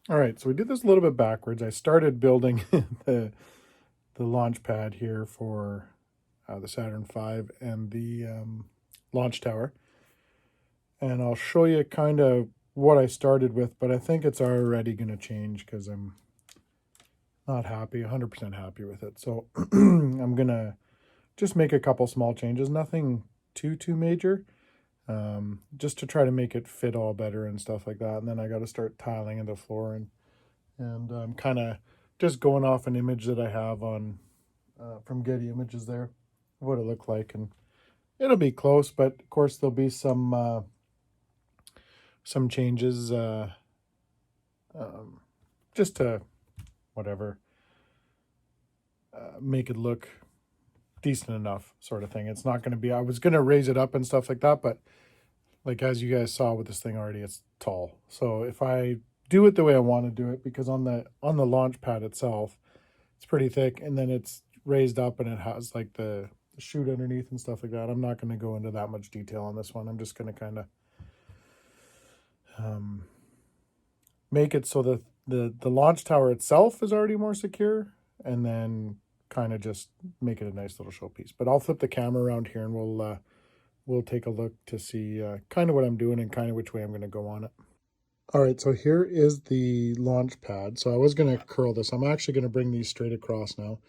All right, so we did this a little bit backwards. I started building the launch pad here for the Saturn V and the launch tower. And I'll show you kind of what I started with, but I think it's already going to change because I'm not happy, 100% happy with it. So I'm going to just make a couple small changes, nothing too major, just to try to make it fit all better and stuff like that. And then I got to start tiling in the floor and kind of just going off an image that I have on from Getty Images there, what it looked like, and it'll be close, but of course there'll be some changes, just to whatever make it look decent enough, sort of thing. It's not going to be. I was going to raise it up and stuff like that, but like as you guys saw with this thing already, it's tall. So if I do it the way I want to do it, because on the launch pad itself, it's pretty thick, and then it's raised up and it has like the chute underneath and stuff like that. I'm not going to go into that much detail on this one. I'm just going to kind of make it so that the launch tower itself is already more secure, and then kind of just make it a nice little showpiece. But I'll flip the camera around here and we'll take a look to see kind of what I'm doing and kind of which way I'm going to go on it. All right, so here is the launch pad. So I was going to curl this. I'm actually going to bring these straight across now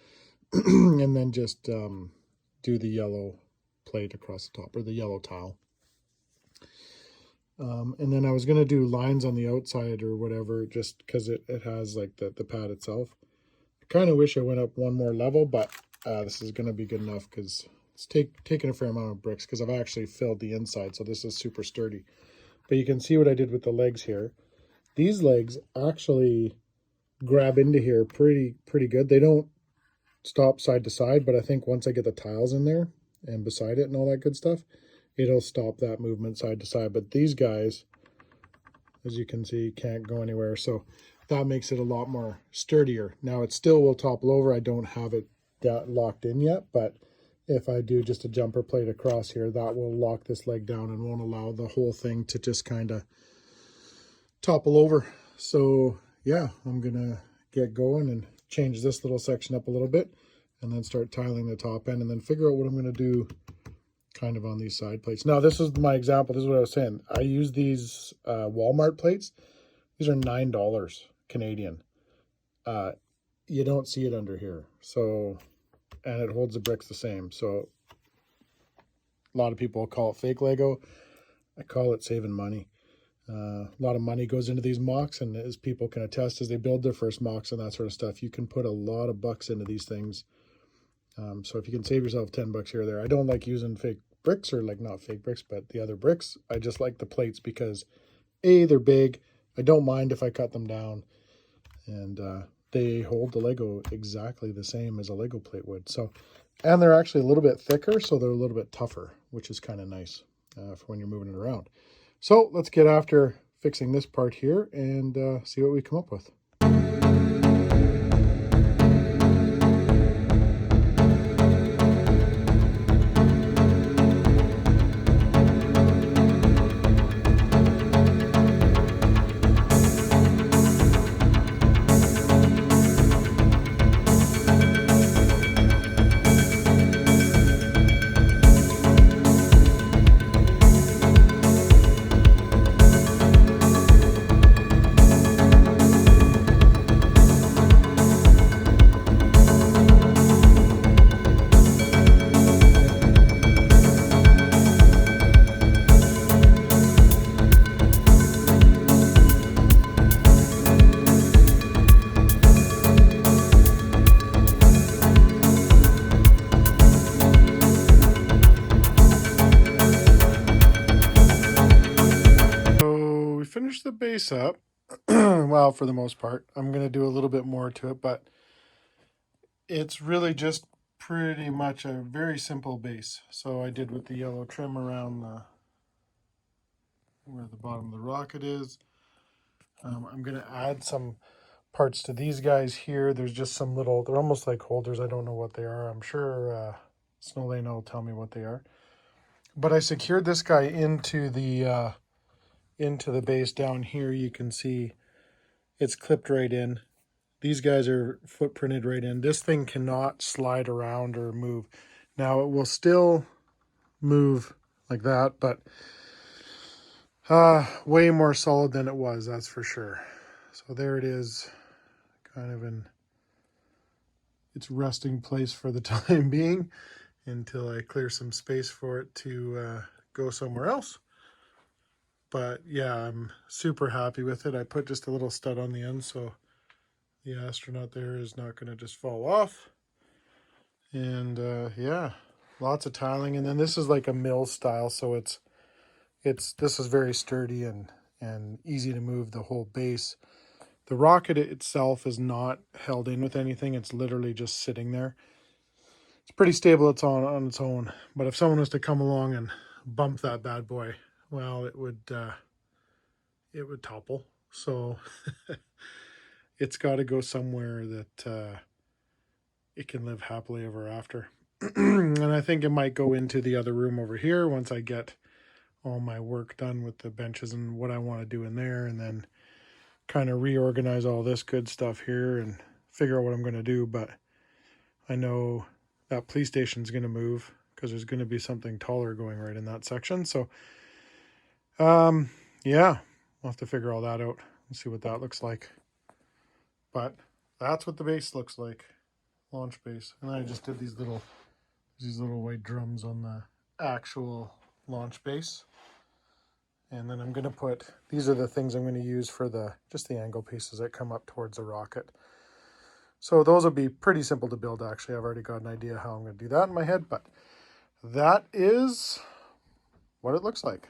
and then just do the yellow plate across the top, or the yellow tile. And then I was going to do lines on the outside or whatever, just because it has like the pad itself. I kind of wish I went up one more level, but this is going to be good enough because it's taking a fair amount of bricks, because I've actually filled the inside, so this is super sturdy. But you can see what I did with the legs here. These legs actually grab into here pretty good. They don't stop side to side, but I think once I get the tiles in there and beside it and all that good stuff, it'll stop that movement side to side. But these guys, as you can see, can't go anywhere, so that makes it a lot more sturdier. Now it still will topple over. I don't have it locked in yet, but if I do just a jumper plate across here, that will lock this leg down and won't allow the whole thing to just kind of topple over. So yeah, I'm gonna get going and change this little section up a little bit, and then start tiling the top end, and then figure out what I'm gonna do kind of on these side plates. Now this is my example. This is what I was saying. I use these Walmart plates. These are $9 Canadian. You don't see it under here. So, and it holds the bricks the same. So a lot of people call it fake Lego. I call it saving money. A lot of money goes into these mocks, and as people can attest, as they build their first mocks and that sort of stuff, you can put a lot of bucks into these things. So if you can save yourself $10 here or there. I don't like using fake bricks, or like not fake bricks, but the other bricks. I just like the plates because A, they're big. I don't mind if I cut them down, and they hold the Lego exactly the same as a Lego plate would. So, and they're actually a little bit thicker, so they're a little bit tougher, which is kind of nice for when you're moving it around. So let's get after fixing this part here and see what we come up with. Finish the base up. Well, for the most part, I'm going to do a little bit more to it, but it's really just pretty much a very simple base. So I did with the yellow trim around where the bottom of the rocket is. I'm going to add some parts to these guys here. There's just some little, they're almost like holders. I don't know what they are. I'm sure Snowlane will tell me what they are. But I secured this guy into the base down here. You can see It's clipped right in. These guys are footprinted right in. This thing cannot slide around or move. Now it will still move like that, but way more solid than it was, that's for sure. So there it is, kind of in its resting place for the time being until I clear some space for it to go somewhere else. But yeah, I'm super happy with it. I put just a little stud on the end so the astronaut there is not going to just fall off. And yeah, lots of tiling. And then this is like a mill style, so this is very sturdy and easy to move the whole base. The rocket itself is not held in with anything. It's literally just sitting there. It's pretty stable. It's on its own. But if someone was to come along and bump that bad boy, well, it would topple. So it's got to go somewhere that it can live happily ever after. And I think it might go into the other room over here once I get all my work done with the benches and what I want to do in there, and then kind of reorganize all this good stuff here and figure out what I'm going to do. But I know that police station is going to move because there's going to be something taller going right in that section. So yeah, we'll have to figure all that out and see what that looks like. But that's what the base looks like, launch base. And I just did these little white drums on the actual launch base. And then I'm going to put, these are the things I'm going to use for just the angle pieces that come up towards the rocket. So those will be pretty simple to build, actually. I've already got an idea how I'm going to do that in my head, but that is what it looks like.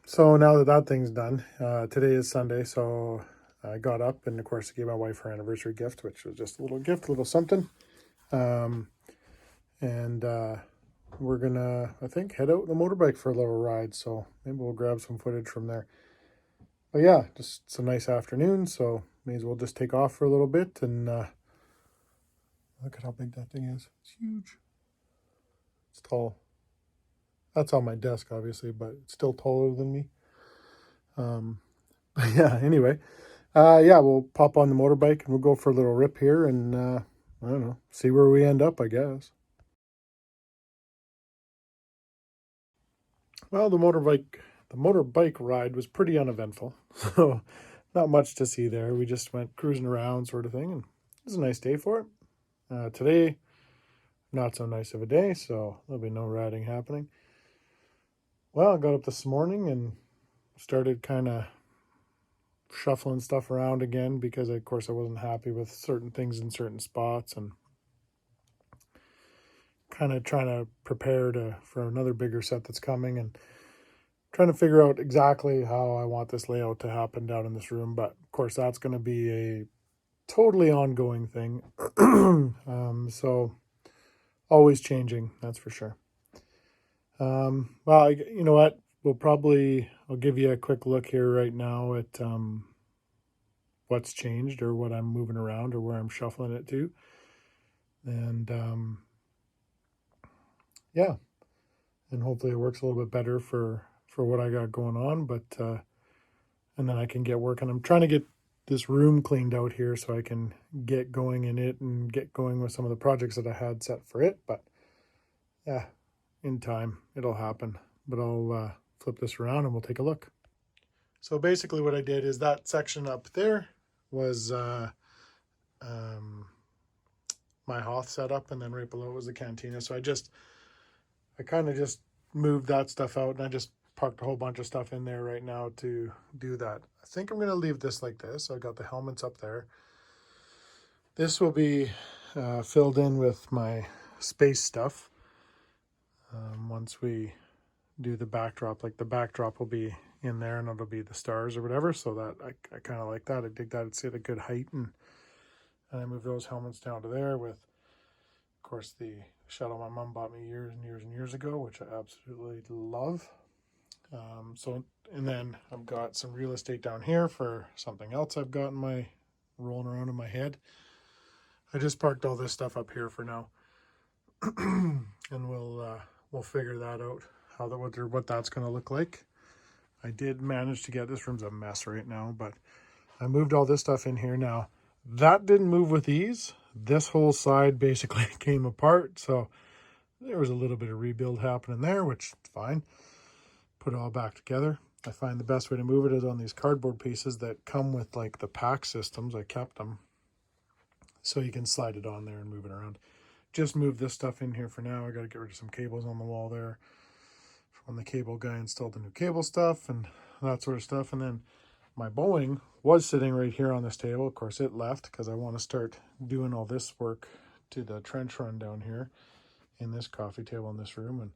So now that thing's done, today is Sunday, so I got up and of course I gave my wife her anniversary gift, which was just a little gift, a little something. We're gonna, I think, head out on the motorbike for a little ride, so maybe we'll grab some footage from there. But yeah, just it's a nice afternoon, so may as well just take off for a little bit. And look at how big that thing is. It's huge. It's tall. That's on my desk, obviously, but it's still taller than me. But yeah, anyway, yeah, we'll pop on the motorbike and we'll go for a little rip here and I don't know, see where we end up, I guess. Well, the motorbike ride was pretty uneventful, so not much to see there. We just went cruising around sort of thing, and it was a nice day for it. Today, not so nice of a day, so there'll be no riding happening. Well, I got up this morning and started kind of shuffling stuff around again because, of course, I wasn't happy with certain things in certain spots and kind of trying to prepare for another bigger set that's coming and trying to figure out exactly how I want this layout to happen down in this room. But of course, that's going to be a totally ongoing thing. So always changing, that's for sure. Well, you know what? I'll give you a quick look here right now at what's changed or what I'm moving around or where I'm shuffling it to. And yeah, and hopefully it works a little bit better for what I got going on. But and then I can get working. I'm trying to get this room cleaned out here so I can get going in it and get going with some of the projects that I had set for it. But yeah, in time it'll happen. But I'll flip this around and we'll take a look. So basically what I did is that section up there was my Hoth setup, and then right below was the cantina. So I kind of just moved that stuff out, and I just parked a whole bunch of stuff in there right now to do that. I think I'm going to leave this like this. I got the helmets up there. This will be filled in with my space stuff once we do the backdrop. Like the backdrop will be in there and it'll be the stars or whatever. So that I kind of like that. I dig that. It's at a good height. And I move those helmets down to there with, of course, the shuttle my mom bought me years and years and years ago, which I absolutely love. And then I've got some real estate down here for something else I've got rolling around in my head. I just parked all this stuff up here for now. And we'll figure that out, what that's going to look like. I did manage to get, this room's a mess right now, but I moved all this stuff in here now. That didn't move with ease. This whole side basically came apart, so there was a little bit of rebuild happening there, which is fine. Put it all back together. I find the best way to move it is on these cardboard pieces that come with like the pack systems. I kept them so you can slide it on there and move it around. Just move this stuff in here for now. I got to get rid of some cables on the wall there from when the cable guy installed the new cable stuff and that sort of stuff. And then my Boeing was sitting right here on this table. Of course, it left because I want to start doing all this work to the trench run down here in this coffee table in this room and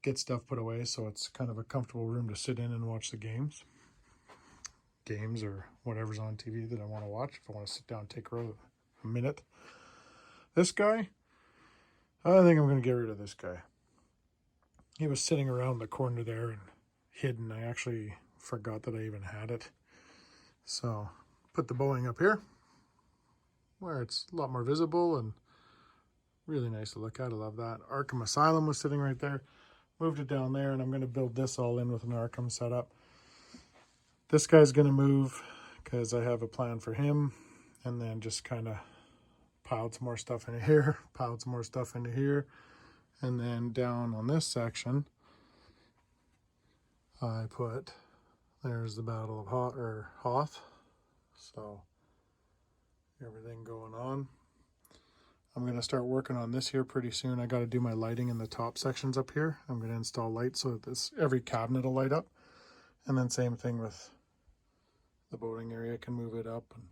get stuff put away so it's kind of a comfortable room to sit in and watch the games or whatever's on TV that I want to watch. If I want to sit down and take a minute. This guy, I think I'm going to get rid of this guy. He was sitting around the corner there and hidden. I actually forgot that I even had it. So put the Boeing up here where it's a lot more visible and really nice to look at. I love that. Arkham Asylum was sitting right there. Moved it down there, and I'm going to build this all in with an Arkham setup. This guy's going to move because I have a plan for him, and then just kind of piled some more stuff into here, piled some more stuff into here, and then down on this section, I put, there's the Battle of Hoth, so everything going on. I'm going to start working on this here pretty soon. I got to do my lighting in the top sections up here. I'm going to install lights so that every cabinet will light up. And then same thing with the boating area. I can move it up. And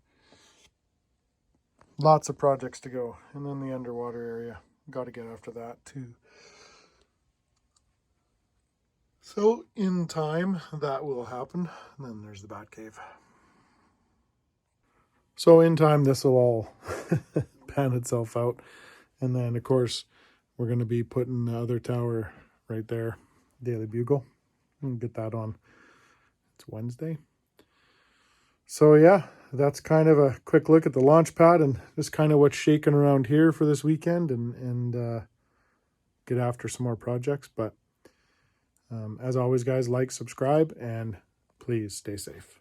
lots of projects to go. And then the underwater area. Got to get after that too. So in time, that will happen. And then there's the bat cave. So in time, this will all pan itself out. And then, of course, we're going to be putting the other tower right there, Daily Bugle. We'll get that on. It's Wednesday. So, yeah, that's kind of a quick look at the Launchpad and just kind of what's shaking around here for this weekend and get after some more projects. But as always, guys, like, subscribe, and please stay safe.